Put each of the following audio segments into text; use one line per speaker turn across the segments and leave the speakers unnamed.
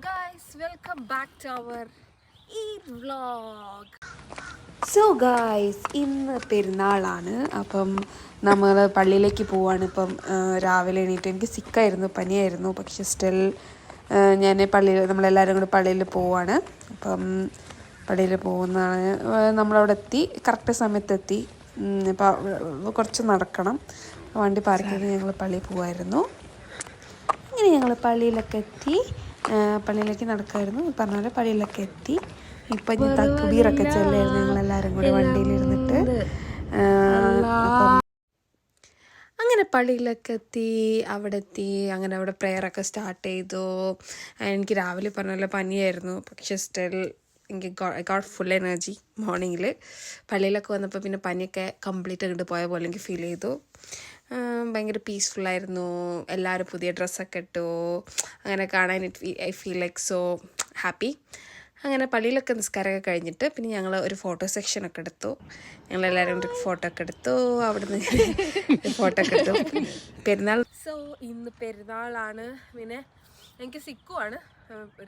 guys, welcome back to our Eid vlog. So guys, ഇന്ന് പെരുന്നാളാണ്. അപ്പം നമ്മൾ പള്ളിയിലേക്ക് പോവാണ്. ഇപ്പം രാവിലെ എണീറ്റ് എനിക്ക് സിക്കായിരുന്നു, പനിയായിരുന്നു. പക്ഷെ സ്റ്റിൽ ഞാൻ നമ്മളെല്ലാവരും കൂടി പള്ളിയിൽ പോവാണ്. അപ്പം പള്ളിയിൽ പോകുന്നതാണ്. നമ്മളവിടെ എത്തി, കറക്റ്റ് സമയത്തെത്തി. അപ്പോൾ കുറച്ച് നടക്കണം. വണ്ടി പാർക്ക് ചെയ്ത് ഞങ്ങൾ പള്ളിയിൽ പോവായിരുന്നു. അങ്ങനെ ഞങ്ങൾ പള്ളിയിലേക്ക് നടക്കുമായിരുന്നു. പറഞ്ഞ പോലെ പള്ളിയിലൊക്കെ എത്തി. ഇപ്പം ഞാൻ തക്ബീറൊക്കെ ചെല്ലായിരുന്നു ഞങ്ങളെല്ലാവരും കൂടി വണ്ടിയിലിരുന്നിട്ട്. അങ്ങനെ പള്ളിയിലൊക്കെ എത്തി, അങ്ങനെ അവിടെ പ്രെയറൊക്കെ സ്റ്റാർട്ട് ചെയ്തു. എനിക്ക് രാവിലെ പറഞ്ഞ പോലെ പനിയായിരുന്നു. പക്ഷേ സ്റ്റിൽ എനിക്ക് ഗോട്ട് ഫുൾ എനർജി മോർണിംഗിൽ. പള്ളിയിലൊക്കെ വന്നപ്പോൾ പിന്നെ പനിയൊക്കെ കംപ്ലീറ്റ് അങ്ങോട്ട് പോയ പോലെ എനിക്ക് ഫീൽ ചെയ്തു. ഭയങ്കര പീസ്ഫുള്ളായിരുന്നു. എല്ലാവരും പുതിയ ഡ്രസ്സൊക്കെ ഇട്ടു. അങ്ങനെ കാണാൻ I feel like so happy. അങ്ങനെ പള്ളിയിലൊക്കെ നിസ്കാരമൊക്കെ കഴിഞ്ഞിട്ട് പിന്നെ ഞങ്ങൾ ഒരു ഫോട്ടോ സെക്ഷനൊക്കെ എടുത്തു. ഞങ്ങളെല്ലാവരും കൂടി ഫോട്ടോ ഒക്കെ എടുത്തു. അവിടുന്ന് ഫോട്ടോ ഒക്കെ എടുത്തു. പെരുന്നാൾ ഇന്ന് പെരുന്നാളാണ്. പിന്നെ എനിക്ക് സിക്കുമാണ്.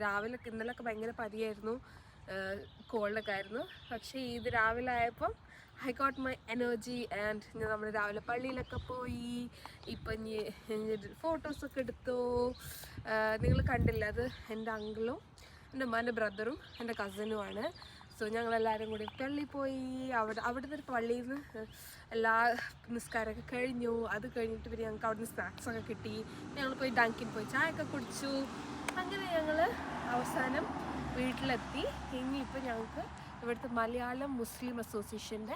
രാവിലെ ഇന്നലൊക്കെ ഭയങ്കര പനിയായിരുന്നു, കോൾഡൊക്കെ ആയിരുന്നു. പക്ഷേ ഇത് രാവിലെ ആയപ്പം I got my energy and നമ്മൾ രാവിലെ പള്ളിയിലൊക്കെ പോയി. ഇപ്പം ഫോട്ടോസൊക്കെ എടുത്തു. നിങ്ങൾ കണ്ടില്ല, അത് എൻ്റെ അങ്കിളും എൻ്റെ ഉമ്മാൻ്റെ ബ്രദറും എൻ്റെ കസിനുമാണ്. സോ ഞങ്ങളെല്ലാവരും കൂടി പള്ളിയിൽ പോയി. അവിടുന്ന് പള്ളിയിൽ നിന്ന് എല്ലാ നിസ്കാരമൊക്കെ കഴിഞ്ഞു. അത് കഴിഞ്ഞിട്ട് പിന്നെ ഞങ്ങൾക്ക് അവിടുന്ന് സ്നാക്സൊക്കെ കിട്ടി. ഞങ്ങൾ പോയി ഡങ്കിൻ പോയി ചായയൊക്കെ കുടിച്ചു. അങ്ങനെ ഞങ്ങൾ അവസാനം വീട്ടിലെത്തി. ഇനിയിപ്പോൾ ഞങ്ങൾക്ക് ഇവിടുത്തെ മലയാളം മുസ്ലിം അസോസിയേഷൻ്റെ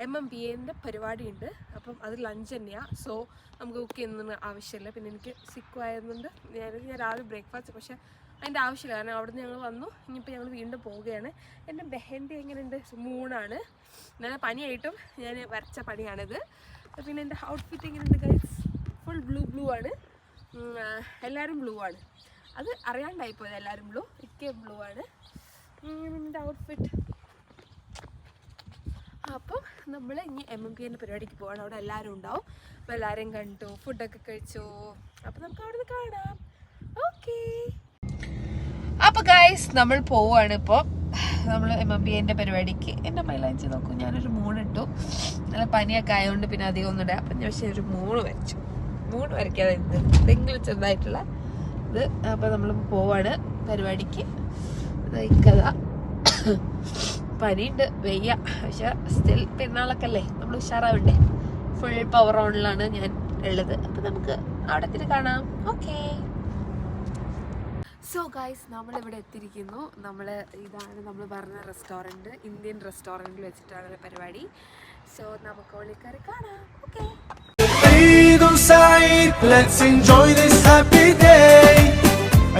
MMBAൻ്റെ പരിപാടിയുണ്ട്. അപ്പം അത് ലഞ്ച് തന്നെയാണ്. സോ നമുക്ക് കുക്ക് ചെയ്യുന്നതിന് ആവശ്യമില്ല. പിന്നെ എനിക്ക് സിക്കുമായതുകൊണ്ട് ഞാൻ രാവിലെ ബ്രേക്ക്ഫാസ്റ്റ്, പക്ഷേ അതിൻ്റെ ആവശ്യമില്ല. കാരണം അവിടെ നിന്ന് ഞങ്ങൾ വന്നു. ഇനിയിപ്പോൾ ഞങ്ങൾ വീണ്ടും പോവുകയാണ്. എൻ്റെ മെഹന്തി എങ്ങനെയുണ്ട്? മൂണാണ്. ഞാൻ പനിയായിട്ടും ഞാൻ വരച്ച പണിയാണിത്. പിന്നെ എൻ്റെ ഔട്ട്ഫിറ്റ് എങ്ങനെയുണ്ട് ഗൈസ്? ഫുൾ ബ്ലൂ ആണ്. എല്ലാവരും ബ്ലൂ ആണ്. അത് അറിയാണ്ടായിപ്പോയത്. എല്ലാവരും ബ്ലൂ, ബ്ലൂ ആണ് എൻ്റെ ഔട്ട്ഫിറ്റ്. അപ്പം നമ്മൾ ഇനി MMBAൻ്റെ പരിപാടിക്ക് പോവാണ്. അവിടെ എല്ലാവരും ഉണ്ടാവും. അപ്പോൾ എല്ലാവരെയും കണ്ടു, ഫുഡൊക്കെ കഴിച്ചു. അപ്പോൾ നമുക്ക് അവിടെ നിന്ന് കാണാം. ഓക്കേ. അപ്പോൾ ഗൈസ് നമ്മൾ പോവാണ്. ഇപ്പോൾ നമ്മൾ MMBAൻ്റെ പരിപാടിക്ക്. എൻ്റെ മൈലാഞ്ചി നോക്കൂ, ഞാനൊരു മൂണിട്ടു. നല്ല പനിയൊക്കെ ആയതുകൊണ്ട് പിന്നെ അധികം ഒന്നും ഇടാം. അപ്പം ഞാൻ പക്ഷേ ഒരു മൂണ് വരച്ചു. മൂണ് വരയ്ക്കാതെ എന്തെങ്കിലും ചെറുതായിട്ടുള്ള ഇത്. അപ്പോൾ നമ്മൾ പോവാണ് പരിപാടിക്ക്. കഥ പനിയുണ്ട്, വയ്യ. പക്ഷെ സ്റ്റിൽ പെരുന്നാളൊക്കെ അല്ലേ, നമ്മൾ ഉഷാറാവണ്ടേ. ഫുൾ പവർ ഓണിലാണ് ഞാൻ ഉള്ളത്. അപ്പം നമുക്ക് അവിടെ എത്തിയിട്ട് കാണാം. ഓക്കേ. സോ ഗൈസ്, നമ്മളിവിടെ എത്തിയിരിക്കുന്നു. ഇതാണ് നമ്മൾ പറഞ്ഞ റെസ്റ്റോറൻറ്റ്. ഇന്ത്യൻ റെസ്റ്റോറൻറ്റിൽ വെച്ചിട്ടാണ് പരിപാടി. സോ നമുക്ക് ഉള്ളിൽ കാണാം. Okay.
Let's enjoy this happy day.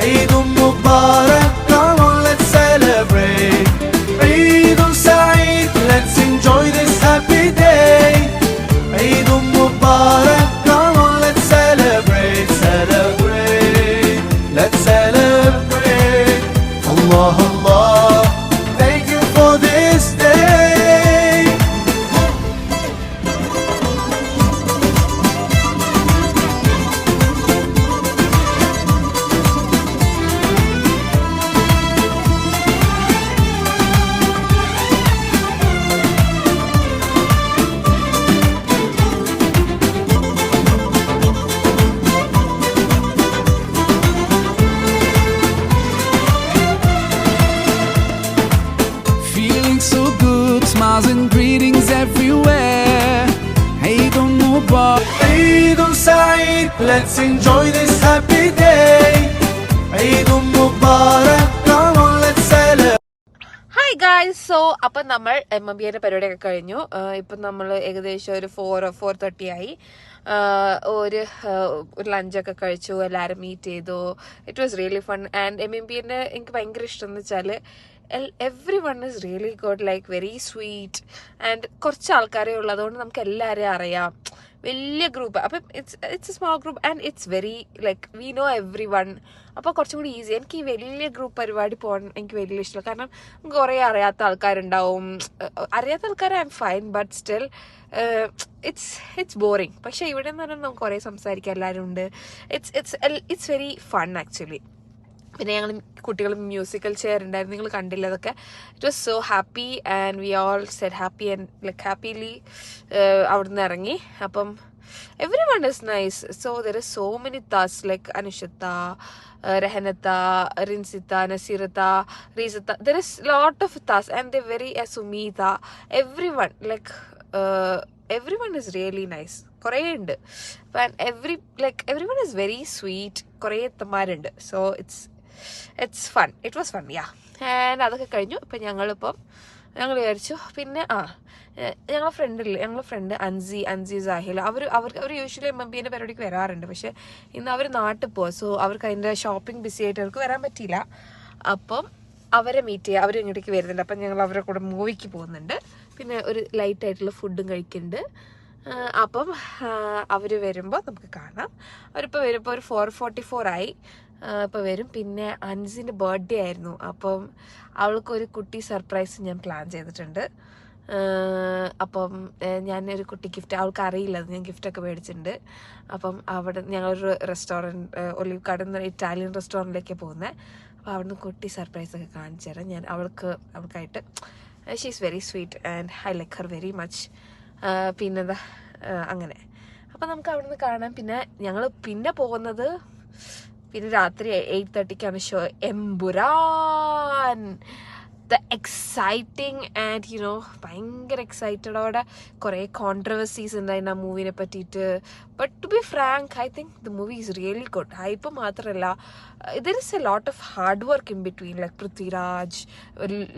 Eid Mubarak, come on, let's celebrate. Eid Saeed, let's enjoy this happy day. Eid Mubarak, come on, let's celebrate, celebrate. Let's celebrate. Allah, Allah, thank you for this day. Smiles and greetings everywhere. Eid Mubarak, Eid Saeed, let's enjoy this happy day. Eid Mubarak, come on, let's celebrate.
Hi guys. So അപ്പം നമ്മൾ MMBAൻ്റെ പരിപാടിയൊക്കെ കഴിഞ്ഞു. ഇപ്പം നമ്മൾ ഏകദേശം ഒരു 4:30 ആയി. ഒരു ലഞ്ചൊക്കെ കഴിച്ചു, എല്ലാവരും മീറ്റ് ചെയ്തു. It was really fun. And MMBAൻ്റെ എനിക്ക് ഭയങ്കര ഇഷ്ടം എന്ന് വെച്ചാൽ everyone is really good, like very sweet, and കുറച്ച് ആൾക്കാരേ ഉള്ളൂ. അതുകൊണ്ട് നമുക്ക് എല്ലാവരെയും അറിയാം. വലിയ ഗ്രൂപ്പ്. അപ്പം it's A small group and it's very like we know every one. അപ്പോൾ കുറച്ചും കൂടി ഈസി. എനിക്ക് ഈ വലിയ ഗ്രൂപ്പ് പരിപാടി പോകാൻ എനിക്ക് വലിയ ഇഷ്ടമില്ല. കാരണം നമുക്ക് കുറേ അറിയാത്ത ആൾക്കാരുണ്ടാവും. അറിയാത്ത ആൾക്കാർ I am fine, but still it's boring. പക്ഷേ ഇവിടെ എന്ന് പറഞ്ഞാൽ നമുക്ക് കുറേ സംസാരിക്കാൻ എല്ലാവരും ഉണ്ട്. It's very fun actually. പിന്നെ ഞങ്ങൾ കുട്ടികൾ മ്യൂസിക്കൽ ചെയർ ഉണ്ടായിരുന്നു, നിങ്ങൾ കണ്ടില്ല അതൊക്കെ. It was so happy and we all said happy and like happily അവിടുന്ന് ഇറങ്ങി. അപ്പം everyone is nice. So there are so many tas like Anushita, Rehanata, Rinsita, Nasirata, Rizata. There is lot of tas and they're very Sumita. Everyone like everyone is really nice. Kore undu. And everyone is very sweet. Kore thammarundi. So it's fun. It was fun, yeah. And അതൊക്കെ കഴിഞ്ഞു. ഇപ്പം ഞങ്ങൾ വിചാരിച്ചു പിന്നെ ഞങ്ങളുടെ front Ansi Sahil അവർ usually മമ്പിയുടെ പരിപാടിക്ക് വരാറുണ്ട്. പക്ഷെ ഇന്ന് അവർ നാട്ടിൽ പോവാം. സോ അവർക്ക് അതിൻ്റെ ഷോപ്പിംഗ് ബിസി ആയിട്ട് അവർക്ക് വരാൻ പറ്റിയില്ല. അപ്പം അവരെ മീറ്റ് ചെയ്യുക, അവർ ഇങ്ങോട്ടേക്ക് വരുന്നുണ്ട്. അപ്പം ഞങ്ങൾ അവരുടെ കൂടെ മൂവിക്ക് പോകുന്നുണ്ട്. പിന്നെ ഒരു ലൈറ്റായിട്ടുള്ള ഫുഡും കഴിക്കുന്നുണ്ട്. അപ്പം അവർ വരുമ്പോൾ നമുക്ക് കാണാം. അവരിപ്പോൾ വരുമ്പോൾ ഒരു 4:44 ആയി. ഇപ്പോൾ വരും. പിന്നെ അൻസിൻ്റെ ബർത്ത്ഡേ ആയിരുന്നു. അപ്പം അവൾക്കൊരു കുട്ടി സർപ്രൈസ് ഞാൻ പ്ലാൻ ചെയ്തിട്ടുണ്ട്. അപ്പം ഞാനൊരു കുട്ടി ഗിഫ്റ്റ്, അവൾക്ക് അറിയില്ല, അത് ഞാൻ ഗിഫ്റ്റൊക്കെ മേടിച്ചിട്ടുണ്ട്. അപ്പം അവിടെ ഞങ്ങളൊരു റെസ്റ്റോറൻറ്റ് ഒലിവ് ഗാർഡൻ എന്ന ഇറ്റാലിയൻ റെസ്റ്റോറൻറ്റിലേക്ക് പോകുന്നത്. അപ്പോൾ അവിടുന്ന് കുട്ടി സർപ്രൈസൊക്കെ കാണിച്ചു തരാം ഞാൻ അവൾക്കായിട്ട്. She is very sweet and I like her very much. പിന്നെന്താ അങ്ങനെ. അപ്പം നമുക്ക് അവിടുന്ന് കാണാം. പിന്നെ ഞങ്ങൾ പോകുന്നത് പിന്നെ രാത്രി 8:30 show. Empuraan, the exciting and ഭയങ്കര എക്സൈറ്റഡോടെ കുറേ കോൺട്രവേഴ്സീസ് ഉണ്ടായിരുന്നു ആ മൂവിനെ പറ്റിയിട്ട്. But to be frank I think the movie is really good. Hype മാത്രമല്ല, there is a lot of hard work in between like Prithviraj,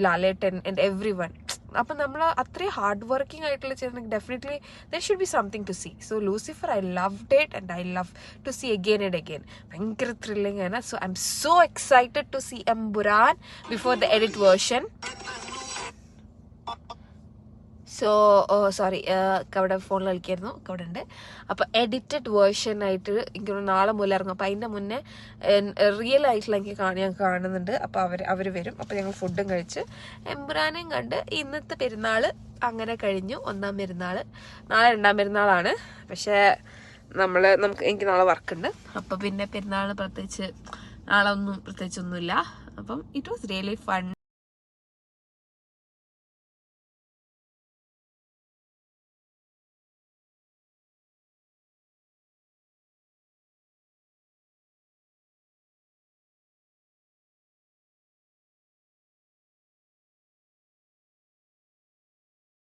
Lalettan and everyone. അപ്പം നമ്മൾ അത്രയും ഹാർഡ് വർക്കിംഗ് ആയിട്ടുള്ള ചെയ്തിട്ടുണ്ടെങ്കിൽ definitely there should be something to see. So Lucifer I loved it and I love to see again and again. ഭയങ്കര thrilling ആണ്. So I am so excited to see Empuraan before the edit version. So sorry, അവിടെ ഫോണിൽ കളിക്കായിരുന്നു, അവിടെ ഉണ്ട്. അപ്പോൾ edited വേർഷനായിട്ട് എനിക്ക് നാളെ മുതൽ ഇറങ്ങും. അപ്പോൾ അതിൻ്റെ മുന്നേ റിയൽ ആയിട്ടുള്ള ഞാൻ കാണുന്നുണ്ട്. അപ്പോൾ അവർ വരും. അപ്പോൾ ഞങ്ങൾ ഫുഡും കഴിച്ച് എമ്പുരാനെയും കണ്ട് ഇന്നത്തെ പെരുന്നാൾ അങ്ങനെ കഴിഞ്ഞു. 1ാം പെരുന്നാൾ. നാളെ 2ാം പെരുന്നാളാണ്. പക്ഷേ എനിക്ക് നാളെ വർക്കുണ്ട്. അപ്പോൾ പിന്നെ പെരുന്നാൾ നാളെ പ്രത്യേകിച്ചൊന്നുമില്ല. അപ്പം ഇറ്റ് വാസ് റിയലി ഫൺ.